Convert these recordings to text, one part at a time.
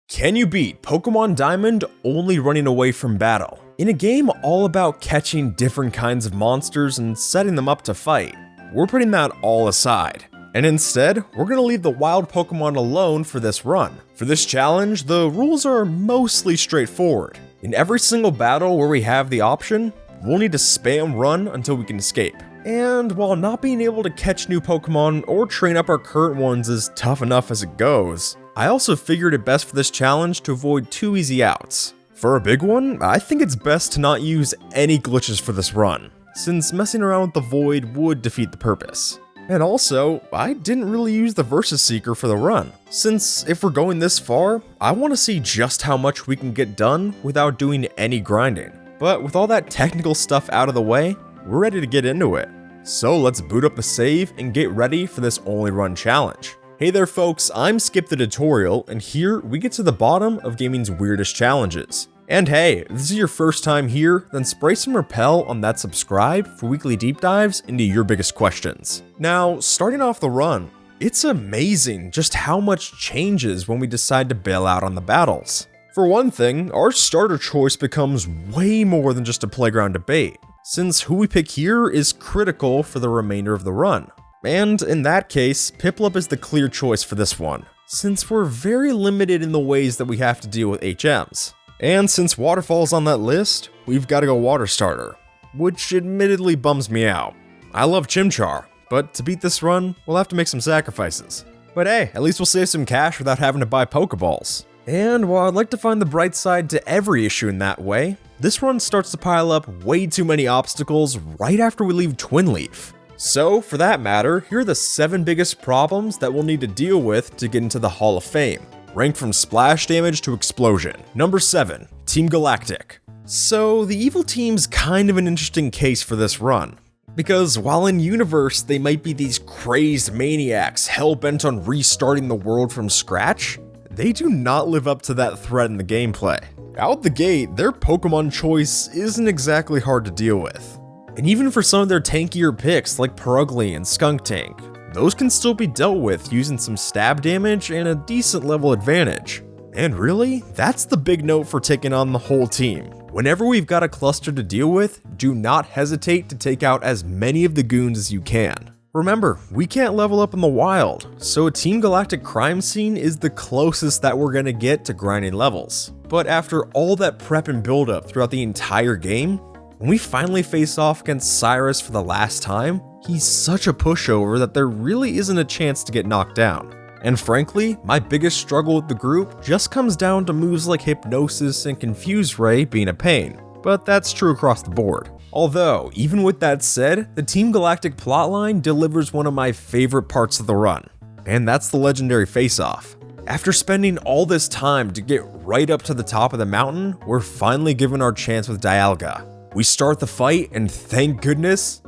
Can you beat Pokemon Diamond only running away from battle? In a game all about catching different kinds of monsters and setting them up to fight, we're putting that all aside. And instead, we're going to leave the wild Pokemon alone for this run. For this challenge, the rules are mostly straightforward. In every single battle where we have the option, we'll need to spam run until we can escape. And while not being able to catch new Pokemon or train up our current ones is tough enough as it goes, I also figured it best for this challenge to avoid two easy outs. For a big one, I think it's best to not use any glitches for this run, since messing around with the Void would defeat the purpose. And also, I didn't really use the Versus Seeker for the run, since if we're going this far, I want to see just how much we can get done without doing any grinding. But with all that technical stuff out of the way, we're ready to get into it. So let's boot up the save and get ready for this only run challenge. Hey there folks, I'm Skip the Tutorial, and here we get to the bottom of gaming's weirdest challenges. And hey, if this is your first time here, then spray some repel on that subscribe for weekly deep dives into your biggest questions. Now, starting off the run, it's amazing just how much changes when we decide to bail out on the battles. For one thing, our starter choice becomes way more than just a playground debate, since who we pick here is critical for the remainder of the run. And in that case, Piplup is the clear choice for this one, since we're very limited in the ways that we have to deal with HMs. And since Waterfall's on that list, we've got to go Water Starter, which admittedly bums me out. I love Chimchar, but to beat this run, we'll have to make some sacrifices. But hey, at least we'll save some cash without having to buy Pokeballs. And while I'd like to find the bright side to every issue in that way, this run starts to pile up way too many obstacles right after we leave Twinleaf. So, for that matter, here are the 7 biggest problems that we'll need to deal with to get into the Hall of Fame, ranked from splash damage to explosion. Number 7, Team Galactic. So, the evil team's kind of an interesting case for this run, because while in universe they might be these crazed maniacs hell-bent on restarting the world from scratch, they do not live up to that threat in the gameplay. Out the gate, their Pokemon choice isn't exactly hard to deal with. And even for some of their tankier picks like Purugly and Skuntank, those can still be dealt with using some stab damage and a decent level advantage. And really, that's the big note for taking on the whole team. Whenever we've got a cluster to deal with, do not hesitate to take out as many of the goons as you can. Remember, we can't level up in the wild, so a Team Galactic crime scene is the closest that we're gonna get to grinding levels. But after all that prep and build up throughout the entire game, when we finally face off against Cyrus for the last time, he's such a pushover that there really isn't a chance to get knocked down. And frankly, my biggest struggle with the group just comes down to moves like Hypnosis and Confuse Ray being a pain, but that's true across the board. Although, even with that said, the Team Galactic plotline delivers one of my favorite parts of the run, and that's the legendary face-off. After spending all this time to get right up to the top of the mountain, we're finally given our chance with Dialga. We start the fight, and thank goodness,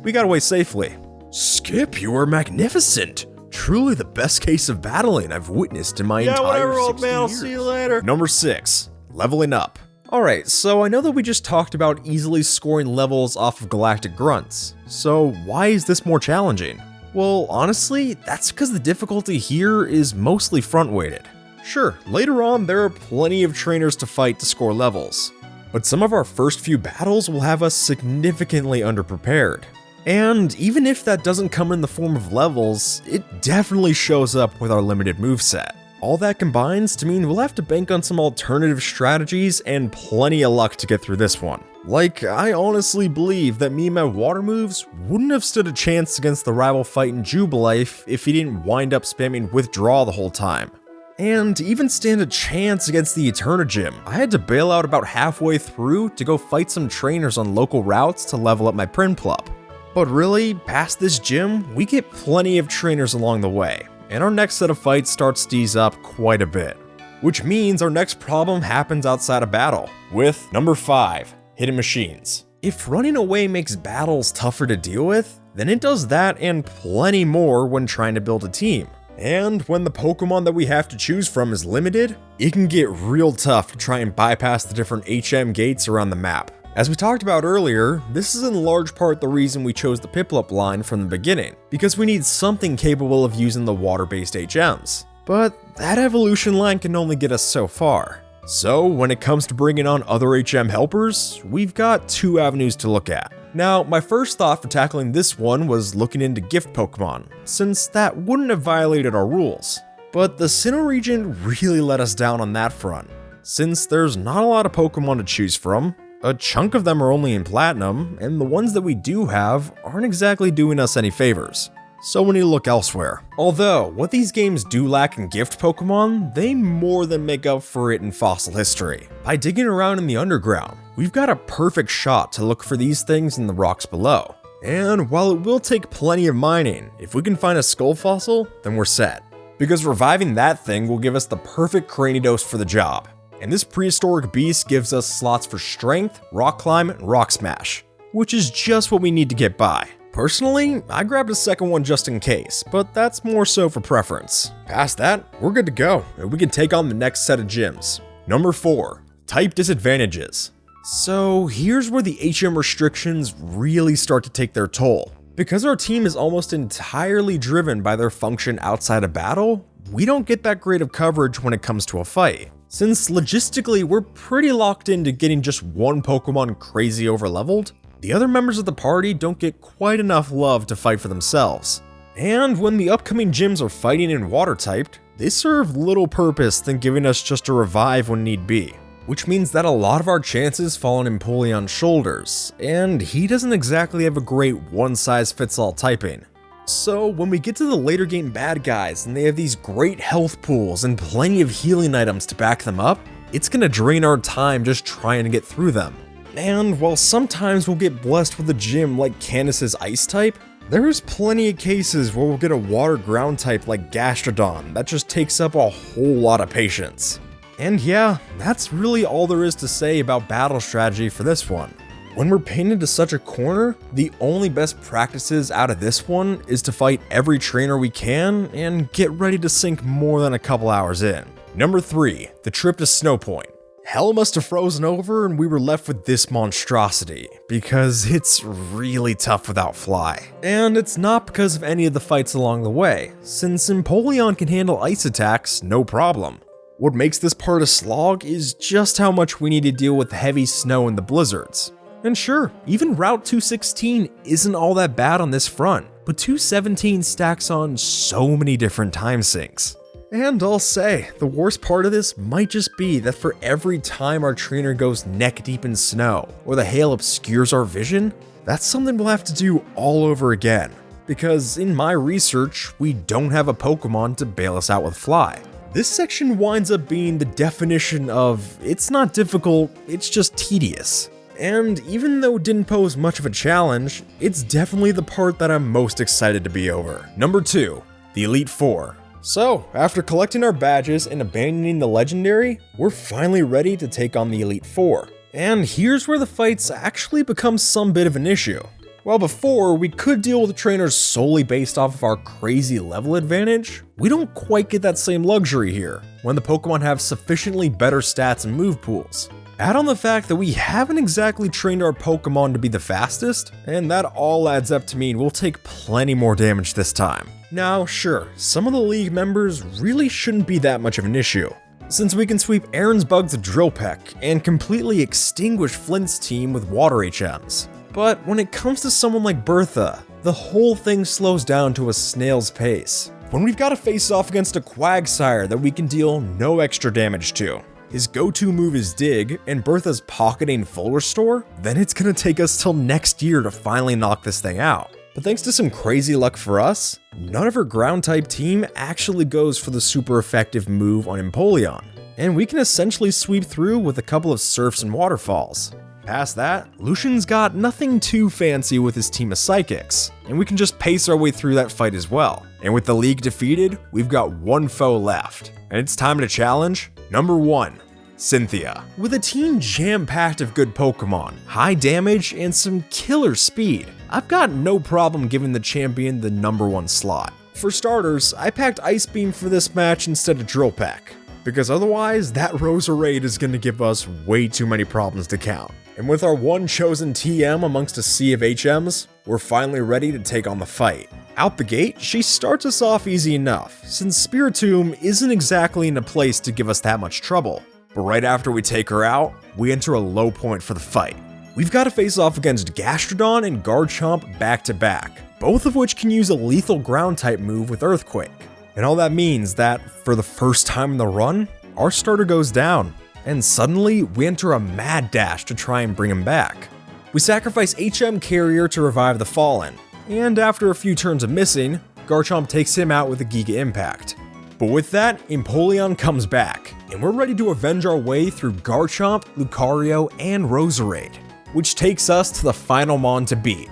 we got away safely. Skip, you are magnificent! Truly the best case of battling I've witnessed in my entire 60 years. I'll see you later. Number 6, leveling up. Alright, so I know that we just talked about easily scoring levels off of Galactic Grunts, so why is this more challenging? Well, honestly, that's because the difficulty here is mostly front-weighted. Sure, later on there are plenty of trainers to fight to score levels, but some of our first few battles will have us significantly underprepared. And even if that doesn't come in the form of levels, it definitely shows up with our limited moveset. All that combines to mean we'll have to bank on some alternative strategies and plenty of luck to get through this one. Like, I honestly believe that me and my water moves wouldn't have stood a chance against the rival fight in Jubilife if he didn't wind up spamming Withdraw the whole time. And to even stand a chance against the Eternigym, I had to bail out about halfway through to go fight some trainers on local routes to level up my Prinplup. But really, past this gym, we get plenty of trainers along the way, and our next set of fights starts to ease up quite a bit. Which means our next problem happens outside of battle, with number 5, Hidden Machines. If running away makes battles tougher to deal with, then it does that and plenty more when trying to build a team. And when the Pokemon that we have to choose from is limited, it can get real tough to try and bypass the different HM gates around the map. As we talked about earlier, this is in large part the reason we chose the Piplup line from the beginning, because we need something capable of using the water-based HMs. but that evolution line can only get us so far. So when it comes to bringing on other HM helpers, we've got two avenues to look at. Now, my first thought for tackling this one was looking into gift Pokemon, since that wouldn't have violated our rules. But the Sinnoh region really let us down on that front. Since there's not a lot of Pokemon to choose from, a chunk of them are only in Platinum, and the ones that we do have aren't exactly doing us any favors. So we need to look elsewhere. Although, what these games do lack in gift Pokemon, they more than make up for it in fossil history. By digging around in the underground, we've got a perfect shot to look for these things in the rocks below. And while it will take plenty of mining, if we can find a skull fossil, then we're set. Because reviving that thing will give us the perfect Cranidos for the job. And this prehistoric beast gives us slots for Strength, Rock Climb, and Rock Smash, which is just what we need to get by. Personally, I grabbed a second one just in case, but that's more so for preference. Past that, we're good to go, and we can take on the next set of gyms. Number 4, type disadvantages. So here's where the HM restrictions really start to take their toll. Because our team is almost entirely driven by their function outside of battle, we don't get that great of coverage when it comes to a fight. Since logistically we're pretty locked into getting just one Pokemon crazy overleveled, the other members of the party don't get quite enough love to fight for themselves. And when the upcoming gyms are fighting in water-typed, they serve little purpose than giving us just a revive when need be. Which means that a lot of our chances fall on Empoleon's shoulders, and he doesn't exactly have a great one-size-fits-all typing. So when we get to the later game bad guys and they have these great health pools and plenty of healing items to back them up, it's gonna drain our time just trying to get through them. And while sometimes we'll get blessed with a gym like Candace's Ice type, there's plenty of cases where we'll get a Water Ground type like Gastrodon that just takes up a whole lot of patience. And yeah, that's really all there is to say about battle strategy for this one. When we're pinned into such a corner, the only best practices out of this one is to fight every trainer we can and get ready to sink more than a couple hours in. Number 3, the trip to Snow Point. Hell must have frozen over and we were left with this monstrosity, because it's really tough without Fly. And it's not because of any of the fights along the way, since Empoleon can handle ice attacks no problem. What makes this part a slog is just how much we need to deal with heavy snow and the blizzards. And sure, even Route 216 isn't all that bad on this front, but 217 stacks on so many different time sinks. And I'll say, the worst part of this might just be that for every time our trainer goes neck deep in snow, or the hail obscures our vision, that's something we'll have to do all over again. Because in my research, we don't have a Pokemon to bail us out with Fly. This section winds up being the definition of, it's not difficult, it's just tedious. And even though it didn't pose much of a challenge, it's definitely the part that I'm most excited to be over. Number 2, the Elite Four. So, after collecting our badges and abandoning the Legendary, we're finally ready to take on the Elite Four. And here's where the fights actually become some bit of an issue. While before, we could deal with the trainers solely based off of our crazy level advantage, we don't quite get that same luxury here, when the Pokemon have sufficiently better stats and move pools. Add on the fact that we haven't exactly trained our Pokemon to be the fastest, and that all adds up to mean we'll take plenty more damage this time. Now, sure, some of the League members really shouldn't be that much of an issue, since we can sweep Aaron's Bugs with Drill Peck and completely extinguish Flint's team with Water HMs. But when it comes to someone like Bertha, the whole thing slows down to a snail's pace. When we've got to face off against a Quagsire that we can deal no extra damage to, his go-to move is Dig, and Bertha's pocketing Full Restore, then it's gonna take us till next year to finally knock this thing out. But thanks to some crazy luck for us, none of her ground-type team actually goes for the super effective move on Empoleon, and we can essentially sweep through with a couple of Surfs and Waterfalls. Past that, Lucian's got nothing too fancy with his team of Psychics, and we can just pace our way through that fight as well. And with the League defeated, we've got one foe left, and it's time to challenge number 1, Cynthia. With a team jam-packed of good Pokemon, high damage, and some killer speed, I've got no problem giving the champion the number 1 slot. For starters, I packed Ice Beam for this match instead of Drill Peck, because otherwise that Roserade is going to give us way too many problems to count. And with our one chosen TM amongst a sea of HMs, we're finally ready to take on the fight. Out the gate, she starts us off easy enough, since Spiritomb isn't exactly in a place to give us that much trouble. But right after we take her out, we enter a low point for the fight. We've got to face off against Gastrodon and Garchomp back to back, both of which can use a lethal ground type move with Earthquake. And all that means that, for the first time in the run, our starter goes down, and suddenly we enter a mad dash to try and bring him back. We sacrifice HM Carrier to revive the Fallen, and after a few turns of missing, Garchomp takes him out with a Giga Impact. But with that, Empoleon comes back, and we're ready to avenge our way through Garchomp, Lucario, and Roserade, which takes us to the final Mon to beat,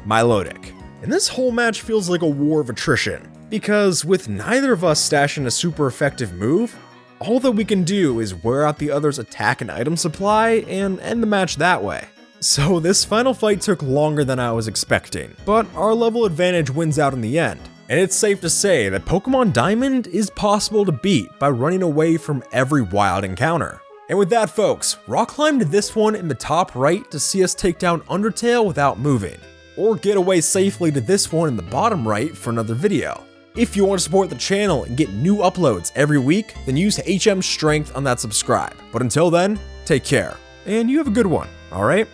Milotic. And this whole match feels like a war of attrition, because with neither of us stashing a super effective move, all that we can do is wear out the other's attack and item supply and end the match that way. So this final fight took longer than I was expecting, but our level advantage wins out in the end. And it's safe to say that Pokemon Diamond is possible to beat by running away from every wild encounter. And with that folks, rock climbed this one in the top right to see us take down Undertale without moving, or get away safely to this one in the bottom right for another video. If you want to support the channel and get new uploads every week, then use HM Strength on that subscribe. But until then, take care, and you have a good one, alright?